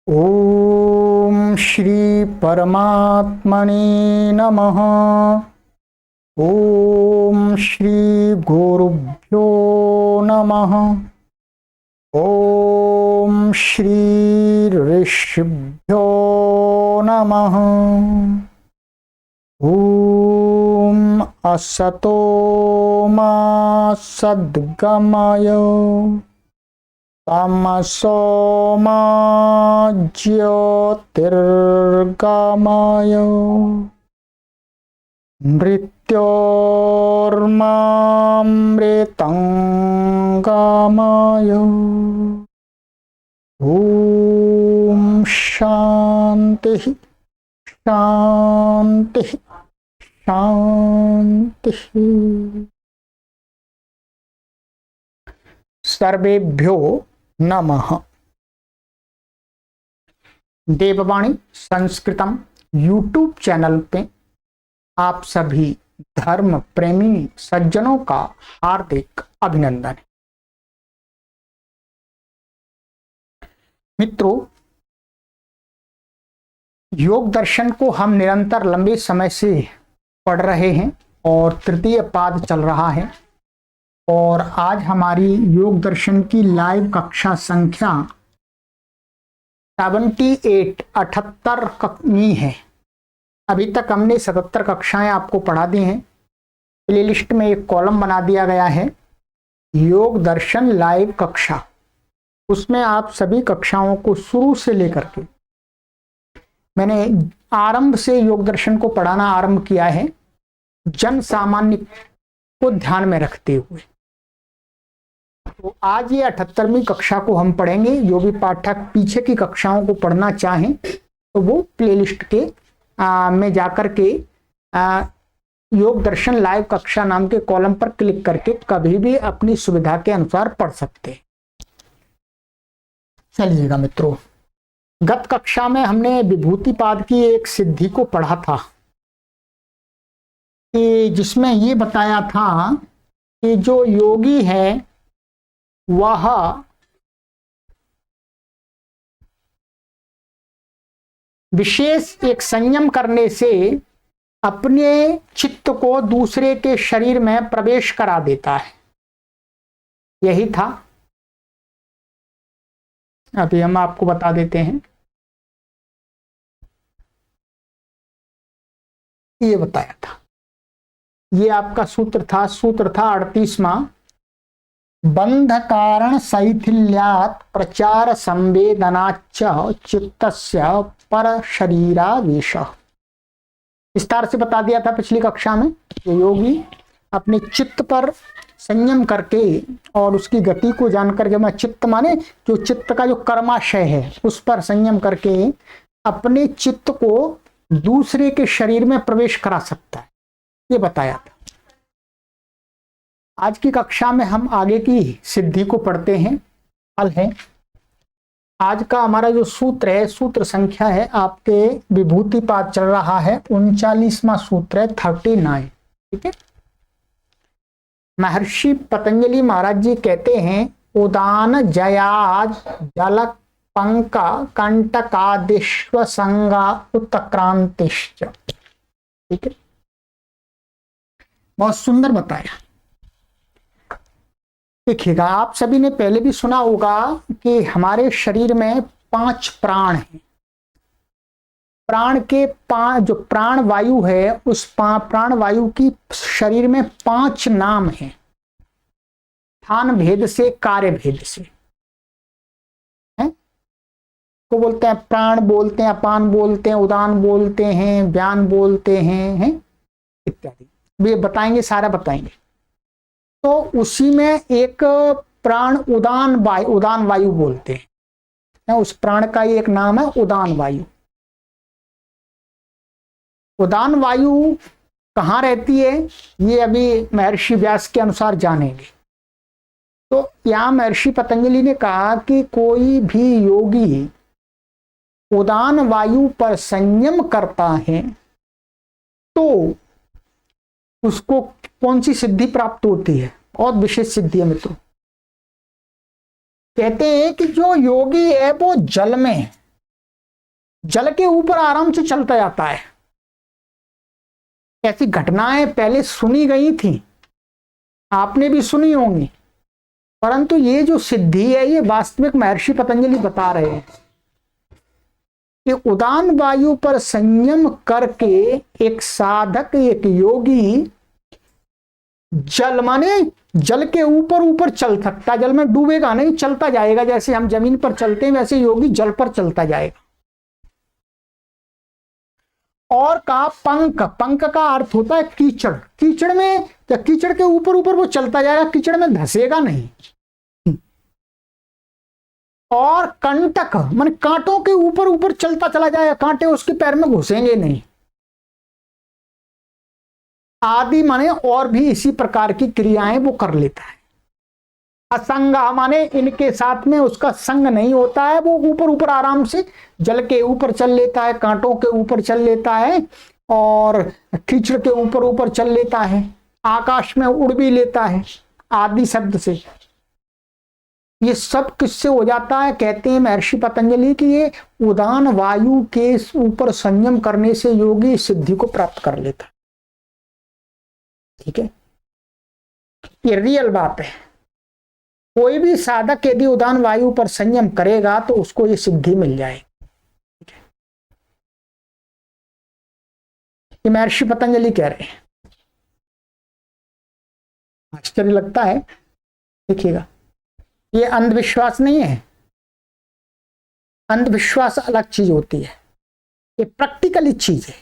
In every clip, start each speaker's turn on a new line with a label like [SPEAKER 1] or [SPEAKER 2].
[SPEAKER 1] ओम श्री परमात्मने नमः। ओम श्री गुरुभ्यो नमः। ओम श्री ऋषिभ्यो नमः। ओम असतो मा सद्गमय तमसो मा ज्योतिर्गमय मृत्योर्मामृतंगमय। ओम शांति शांति शांति। सर्वेभ्यो नमः। देववाणी संस्कृतम यूट्यूब चैनल पे आप सभी धर्म प्रेमी सज्जनों का हार्दिक अभिनंदन। मित्रों, योग दर्शन को हम निरंतर लंबे समय से पढ़ रहे हैं और तृतीय पाद चल रहा है और आज हमारी योग दर्शन की लाइव कक्षा संख्या 78 है। अभी तक हमने 77 कक्षाएं आपको पढ़ा दी हैं। प्लेलिस्ट में एक कॉलम बना दिया गया है योग दर्शन लाइव कक्षा। उसमें आप सभी कक्षाओं को शुरू से लेकर के मैंने आरंभ से योग दर्शन को पढ़ाना आरंभ किया है, जन सामान्य को ध्यान में रखते हुए। तो आज ये 78वीं कक्षा को हम पढ़ेंगे। जो भी पाठक पीछे की कक्षाओं को पढ़ना चाहें तो वो प्लेलिस्ट के में जाकर के योग दर्शन लाइव कक्षा नाम के कॉलम पर क्लिक करके कभी भी अपनी सुविधा के अनुसार पढ़ सकते हैं। चलिएगा मित्रों, गत कक्षा में हमने विभूतिपाद की एक सिद्धि को पढ़ा था कि जिसमें ये बताया था कि जो योगी है वह विशेष एक संयम करने से अपने चित्त को दूसरे के शरीर में प्रवेश करा देता है। यही था, अभी हम आपको बता देते हैं। ये बताया था, ये आपका सूत्र था 38वां। बंध कारण शैथिल्यात् प्रचार संवेदनाच्च चित्तस्य पर शरीरावेश। विस्तार से बता दिया था पिछली कक्षा में। जो योगी अपने चित्त पर संयम करके और उसकी गति को जान करके, मैं चित्त माने जो चित्त का जो कर्माशय है उस पर संयम करके अपने चित्त को दूसरे के शरीर में प्रवेश करा सकता है, ये बताया था। आज की कक्षा में हम आगे की सिद्धि को पढ़ते हैं। फल है आज का हमारा जो सूत्र है, सूत्र संख्या है आपके विभूतिपाद चल रहा है 39वां सूत्र है 39। ठीक है। महर्षि पतंजलि महाराज जी कहते हैं उदान जयाज जलक पंका कंटकादिश्व संगा उत्क्रांतिश्च। ठीक है, बहुत सुंदर बताया। देखिएगा, आप सभी ने पहले भी सुना होगा कि हमारे शरीर में 5 प्राण हैं। प्राण के 5 जो प्राण वायु है उस प्राण वायु की शरीर में 5 नाम हैं, स्थान भेद से, कार्य भेद से। को बोलते हैं प्राण, बोलते हैं अपान, बोलते हैं उदान, बोलते हैं व्यान, बोलते हैं इत्यादि। वे बताएंगे, सारा बताएंगे। तो उसी में एक प्राण उदान वायु बोलते हैं। उस प्राण का एक नाम है उदान वायु। उदान वायु कहाँ रहती है ये अभी महर्षि व्यास के अनुसार जानेंगे। तो यहाँ महर्षि पतंजलि ने कहा कि कोई भी योगी उदान वायु पर संयम करता है तो उसको कौन सी सिद्धि प्राप्त होती है? बहुत विशेष सिद्धि है मित्रों। कहते हैं कि जो योगी है वो जल में जल के ऊपर आराम से चलता जाता है। ऐसी घटनाएं पहले सुनी गई थी, आपने भी सुनी होंगी, परंतु ये जो सिद्धि है ये वास्तविक महर्षि पतंजलि बता रहे हैं कि उदान वायु पर संयम करके एक साधक, एक योगी जल माने जल के ऊपर ऊपर चल सकता, जल में डूबेगा नहीं, चलता जाएगा। जैसे हम जमीन पर चलते हैं वैसे योगी जल पर चलता जाएगा। और कहा पंख, पंख का अर्थ होता है कीचड़, कीचड़ में, कीचड़ के ऊपर ऊपर वो चलता जाएगा, कीचड़ में धंसेगा नहीं। और कंटक माने कांटों के ऊपर ऊपर चलता चला जाएगा, कांटे उसके पैर में घुसेंगे नहीं। आदि माने और भी इसी प्रकार की क्रियाएं वो कर लेता है। असंग माने इनके साथ में उसका संग नहीं होता है, वो ऊपर ऊपर आराम से जल के ऊपर चल लेता है, कांटों के ऊपर चल लेता है और कीचड़ के ऊपर ऊपर चल लेता है, आकाश में उड़ भी लेता है। आदि शब्द से ये सब किससे हो जाता है? कहते हैं महर्षि पतंजलि कि ये उदान वायु के ऊपर संयम करने से योगी सिद्धि को प्राप्त कर लेता है। ठीक है, ये रियल बात है। कोई भी साधक यदि उदान वायु पर संयम करेगा तो उसको ये सिद्धि मिल जाएगी। ये महर्षि पतंजलि कह रहे हैं। आश्चर्य लगता है, देखिएगा, ये अंधविश्वास नहीं है। अंधविश्वास अलग चीज होती है, ये प्रैक्टिकली चीज है।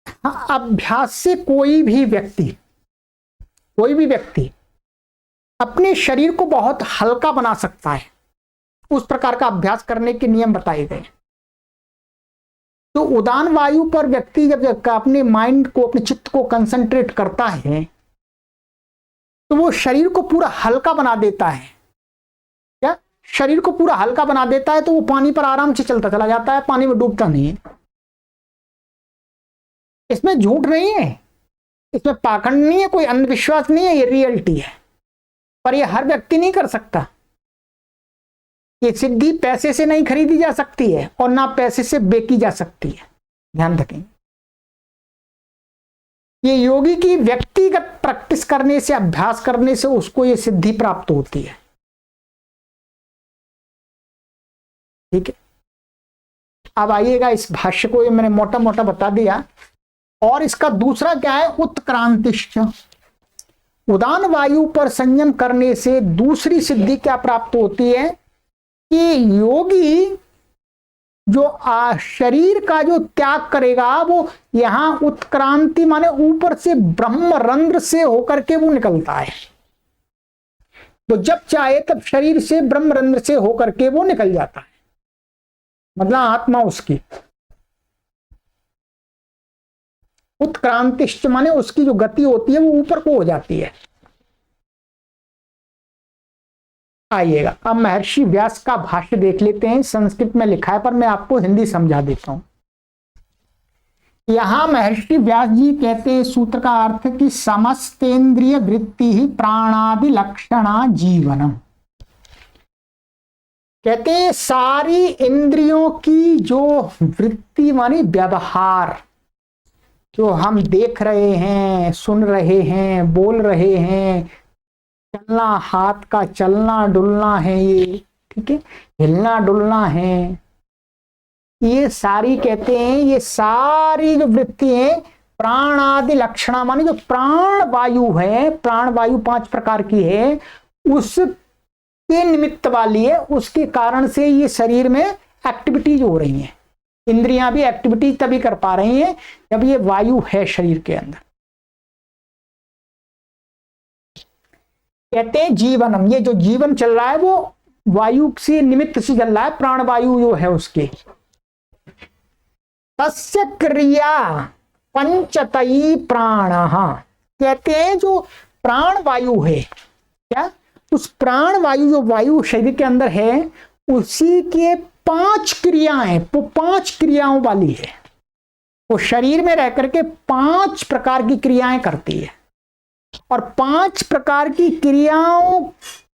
[SPEAKER 1] हाँ, अभ्यास से कोई भी व्यक्ति अपने शरीर को बहुत हल्का बना सकता है। उस प्रकार का अभ्यास करने के नियम बताए गए। तो उदान वायु पर व्यक्ति जब अपने माइंड को, अपने चित्त को कंसंट्रेट करता है तो वो शरीर को पूरा हल्का बना देता है। क्या? शरीर को पूरा हल्का बना देता है तो वो पानी पर आराम से चलता चला जाता है, पानी में डूबता नहीं है। इसमें झूठ नहीं है, इसमें पाखंड नहीं है, कोई अंधविश्वास नहीं है, ये रियलिटी है। पर ये हर व्यक्ति नहीं कर सकता। ये सिद्धि पैसे से नहीं खरीदी जा सकती है और ना पैसे से बेची जा सकती है, ध्यान रखें। ये योगी की व्यक्तिगत प्रैक्टिस करने से, अभ्यास करने से उसको ये सिद्धि प्राप्त होती है। ठीक है, अब आइएगा इस भाष्य को, ये मैंने मोटा मोटा बता दिया। और इसका दूसरा क्या है? उत्क्रांतिश्च। उदान वायु पर संयम करने से दूसरी सिद्धि क्या प्राप्त होती है कि योगी जो शरीर का जो त्याग करेगा वो यहां उत्क्रांति माने ऊपर से ब्रह्मरंध्र से होकर के वो निकलता है। तो जब चाहे तब शरीर से ब्रह्मरंध्र से होकर के वो निकल जाता है, मतलब आत्मा उसकी। उत्क्रांतिश्च माने उसकी जो गति होती है वो ऊपर को हो जाती है। आइएगा अब महर्षि व्यास का भाष्य देख लेते हैं। संस्कृत में लिखा है पर मैं आपको हिंदी समझा देता हूं। यहां महर्षि व्यास जी कहते हैं, सूत्र का अर्थ कि समस्तेन्द्रिय वृत्ति ही प्राणादि लक्षणा जीवनम। कहते हैं सारी इंद्रियों की जो वृत्ति मानी व्यवहार, जो हम देख रहे हैं, सुन रहे हैं, बोल रहे हैं, चलना, हाथ का चलना डुलना है ये, ठीक है, हिलना डुलना है, ये सारी कहते हैं, ये सारी जो वृत्ति है प्राण आदि लक्षणा मानी जो प्राण वायु है, प्राण वायु 5 प्रकार की है, उसके निमित्त वाली है। उसके कारण से ये शरीर में एक्टिविटीज हो रही हैं। इंद्रियां भी एक्टिविटीज तभी कर पा रही हैं जब ये वायु है शरीर के अंदर। कहते हैं जीवनम, ये जो जीवन चल रहा है वो वायु से निमित्त से चल रहा है, प्राण वायु जो है उसके। तस्य क्रिया पंचतई प्राण, कहते हैं जो प्राण वायु है, क्या उस प्राण वायु जो वायु शरीर के अंदर है उसी के 5 क्रियाएं, वो 5 क्रियाओं वाली है। वो शरीर में रह करके 5 प्रकार की क्रियाएं करती है और 5 प्रकार की क्रियाओं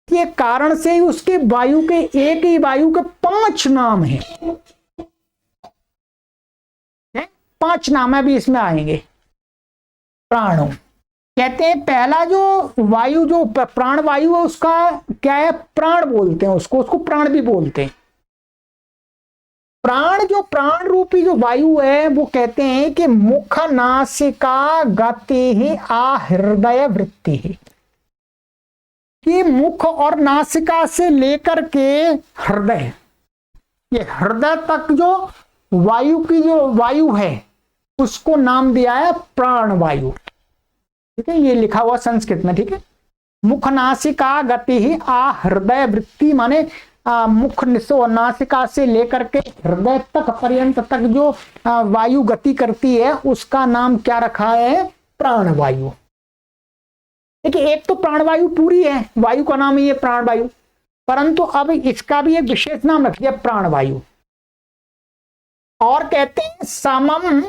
[SPEAKER 1] के कारण से ही उसके वायु के, एक ही वायु के 5 नाम हैं। 5 नाम भी इसमें आएंगे। प्राणों कहते हैं, पहला जो वायु, जो प्राण वायु है, उसका क्या है, प्राण बोलते हैं उसको प्राण भी बोलते हैं। प्राण, जो प्राण रूपी जो वायु है, वो कहते हैं कि मुख नासिका गति ही आ हृदय वृत्ति है, कि मुख और नासिका से लेकर के हृदय, ये हृदय तक जो वायु की जो वायु है, उसको नाम दिया है प्राण वायु। ठीक है, ये लिखा हुआ संस्कृत में। ठीक है, मुख नासिका गति ही आ हृदय वृत्ति, माने मुख नासिका से लेकर के हृदय तक पर्यंत तक जो वायु गति करती है, उसका नाम क्या रखा है, प्राण वायु। देखिए, एक तो प्राण वायु पूरी है, वायु का नाम ही है प्राण वायु, परंतु अब इसका भी एक विशेष नाम रख दिया प्राण वायु। और कहते हैं समम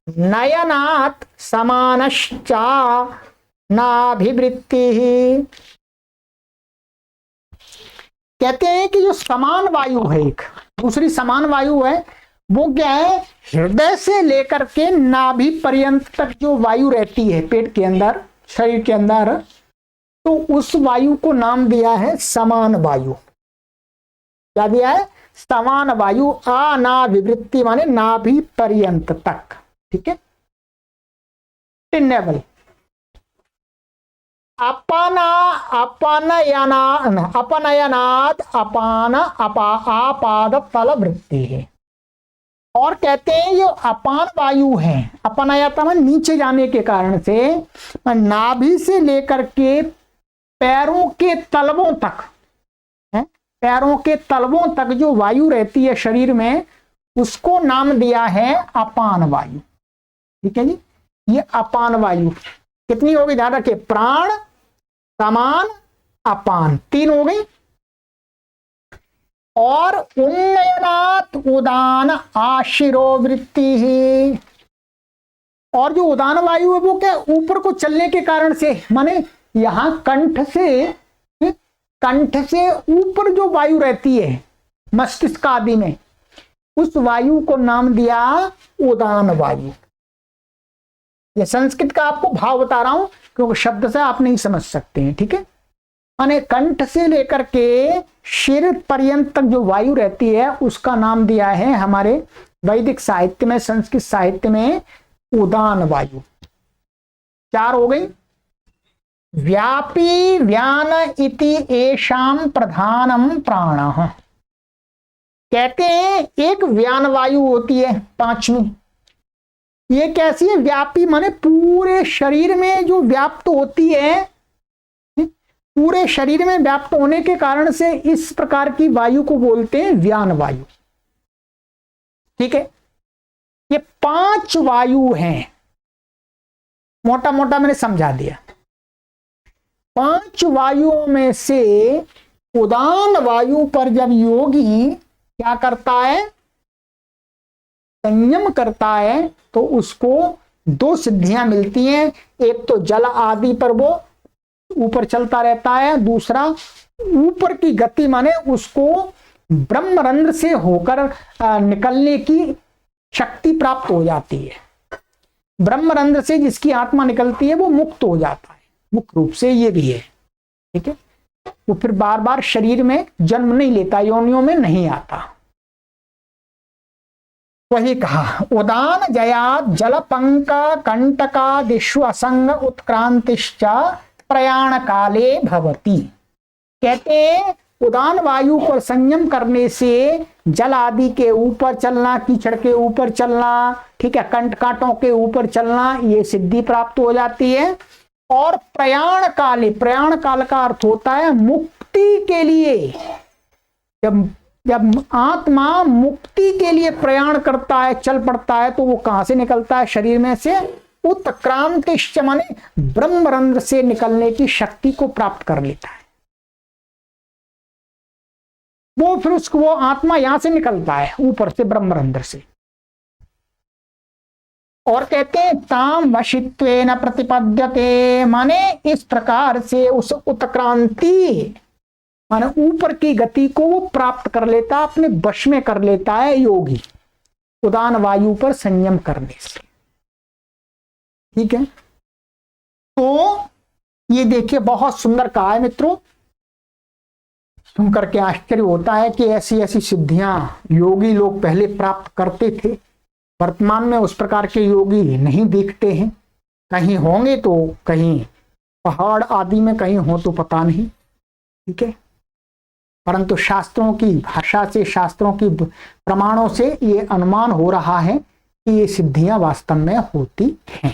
[SPEAKER 1] नयनात् समानश्चा नाभिवृत्ति, कहते हैं कि जो समान वायु है, एक दूसरी समान वायु है, वो क्या है, हृदय से लेकर के नाभि पर्यंत तक जो वायु रहती है पेट के अंदर, शरीर के अंदर, तो उस वायु को नाम दिया है समान वायु। क्या दिया है, समान वायु। अनाभिवृत्ति माने नाभि पर्यंत तक। ठीक है, टिनेबल। अपनयनाद अपान आपाद तल वृत्ति है। और कहते हैं जो अपान वायु है, अपनयता में नीचे जाने के कारण से, नाभि से लेकर के पैरों के तलवों तक है, पैरों के तलवों तक जो वायु रहती है शरीर में, उसको नाम दिया है अपान वायु। ठीक है जी, ये अपान वायु कितनी होगी, ध्यान रखिए, प्राण, समान, अपान, 3 हो गई। और उन्नयनात् उदान आशिरोवृत्ति ही, और जो उदान वायु है वो क्या, ऊपर को चलने के कारण से, माने यहां कंठ से ऊपर जो वायु रहती है मस्तिष्क आदि में, उस वायु को नाम दिया उदान वायु। ये संस्कृत का आपको भाव बता रहा हूं, क्योंकि शब्द से आप नहीं समझ सकते हैं। ठीक है, माने कंठ से लेकर के सिर पर्यंत तक जो वायु रहती है, उसका नाम दिया है हमारे वैदिक साहित्य में, संस्कृत साहित्य में उदान वायु। 4 हो गई। व्यापी व्यान इति एषाम प्रधानम प्राणः, कहते हैं एक व्यान वायु होती है 5वीं। ये कैसी है, व्यापी माने पूरे शरीर में जो व्याप्त होती है, पूरे शरीर में व्याप्त होने के कारण से इस प्रकार की वायु को बोलते हैं व्यान वायु। ठीक है, ये 5 वायु हैं, मोटा मोटा मैंने समझा दिया। 5 वायुओं में से उदान वायु पर जब योगी क्या करता है, संयम करता है, तो उसको 2 सिद्धियां मिलती हैं। एक तो जल आदि पर वो ऊपर चलता रहता है, दूसरा ऊपर की गति माने उसको ब्रह्मरंध्र से होकर निकलने की शक्ति प्राप्त हो जाती है। ब्रह्मरंध्र से जिसकी आत्मा निकलती है वो मुक्त हो जाता है, मुख्य रूप से ये भी है। ठीक है, वो फिर बार बार शरीर में जन्म नहीं लेता, योनियों में नहीं आता। वही कहा, उदान जयात जल पंका कंटका दिश्व असंग उत्क्रांतिश्च प्रयाण काले भवती, कहते हैं उदान वायु पर संयम करने से जल आदि के ऊपर चलना, कीचड़ के ऊपर चलना, ठीक है, कंट कांटों के ऊपर चलना, ये सिद्धि प्राप्त हो जाती है। और प्रयाण काले, प्रयाण काल का अर्थ होता है मुक्ति के लिए। जब आत्मा मुक्ति के लिए प्रयाण करता है, चल पड़ता है, तो वो कहां से निकलता है, शरीर में से उत्क्रांतिश्च माने ब्रह्मरंध्र से निकलने की शक्ति को प्राप्त कर लेता है। वो फिर उसको, वो आत्मा यहां से निकलता है ऊपर से, ब्रह्मरंध्र से। और कहते हैं ताम वशित्वेन प्रतिपद्यते, माने इस प्रकार से उस उत्क्रांति माने ऊपर की गति को वो प्राप्त कर लेता, अपने वश में कर लेता है योगी, उदान वायु पर संयम करने से। ठीक है, तो ये देखिए बहुत सुंदर कहा है मित्रों, सुन करके आश्चर्य होता है कि ऐसी ऐसी सिद्धियां योगी लोग पहले प्राप्त करते थे, वर्तमान में उस प्रकार के योगी नहीं दिखते हैं। कहीं होंगे तो कहीं पहाड़ आदि में, कहीं हो तो पता नहीं। ठीक है, परंतु शास्त्रों की भाषा से, शास्त्रों की प्रमाणों से ये अनुमान हो रहा है कि ये सिद्धियां वास्तव में होती हैं।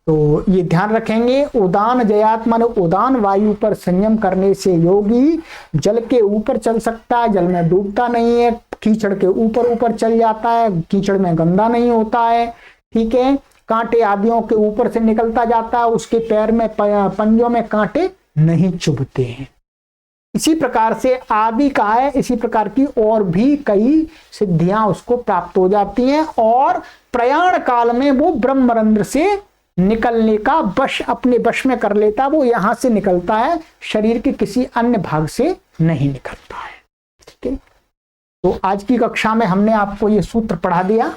[SPEAKER 1] तो ये ध्यान रखेंगे, उदान जयात माने उदान वायु पर संयम करने से योगी जल के ऊपर चल सकता है, जल में डूबता नहीं है, कीचड़ के ऊपर ऊपर चल जाता है, कीचड़ में गंदा नहीं होता है। ठीक है, कांटे आदियों के ऊपर से निकलता जाता है, उसके पैर में पंजों में कांटे नहीं चुभते हैं। इसी प्रकार से आदि कहा है, इसी प्रकार की और भी कई सिद्धियां उसको प्राप्त हो जाती हैं, और प्रयाण काल में वो ब्रह्मरंध्र से निकलने का वश अपने वश में कर लेता, वो यहां से निकलता है, शरीर के किसी अन्य भाग से नहीं निकलता है। ठीक है, तो आज की कक्षा में हमने आपको ये सूत्र पढ़ा दिया,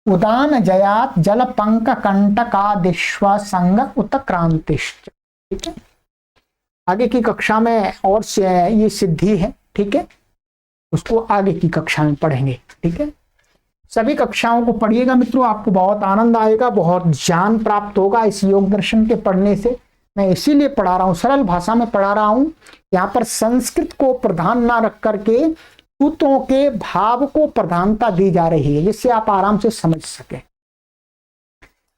[SPEAKER 1] उदान जयात जल पंक कंटकादिश्व संग उत्क्रांतिश्च। ठीक है, आगे की कक्षा में और ये सिद्धि है। ठीक है, उसको आगे की कक्षा में पढ़ेंगे। ठीक है, सभी कक्षाओं को पढ़िएगा मित्रों, आपको बहुत आनंद आएगा, बहुत ज्ञान प्राप्त होगा इस योग दर्शन के पढ़ने से। मैं इसीलिए पढ़ा रहा हूँ, सरल भाषा में पढ़ा रहा हूँ। यहाँ पर संस्कृत को प्रधान ना रख करके सूत्रों के भाव को प्रधानता दी जा रही है, जिससे आप आराम से समझ सके।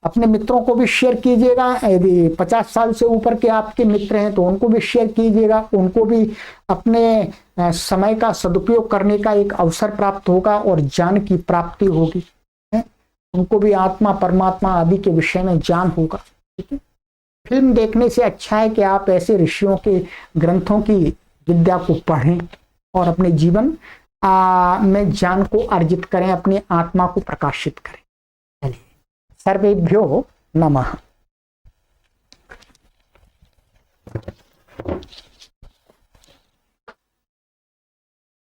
[SPEAKER 1] अपने मित्रों को भी शेयर कीजिएगा, यदि 50 साल से ऊपर के आपके मित्र हैं तो उनको भी शेयर कीजिएगा, उनको भी अपने समय का सदुपयोग करने का एक अवसर प्राप्त होगा और ज्ञान की प्राप्ति होगी। उनको भी आत्मा परमात्मा आदि के विषय में ज्ञान होगा। ठीक है, फिल्म देखने से अच्छा है कि आप ऐसे ऋषियों के ग्रंथों की विद्या को पढ़ें और अपने जीवन में ज्ञान को अर्जित करें, अपनी आत्मा को प्रकाशित करें। चलिए, सर्वेभ्यो नमः।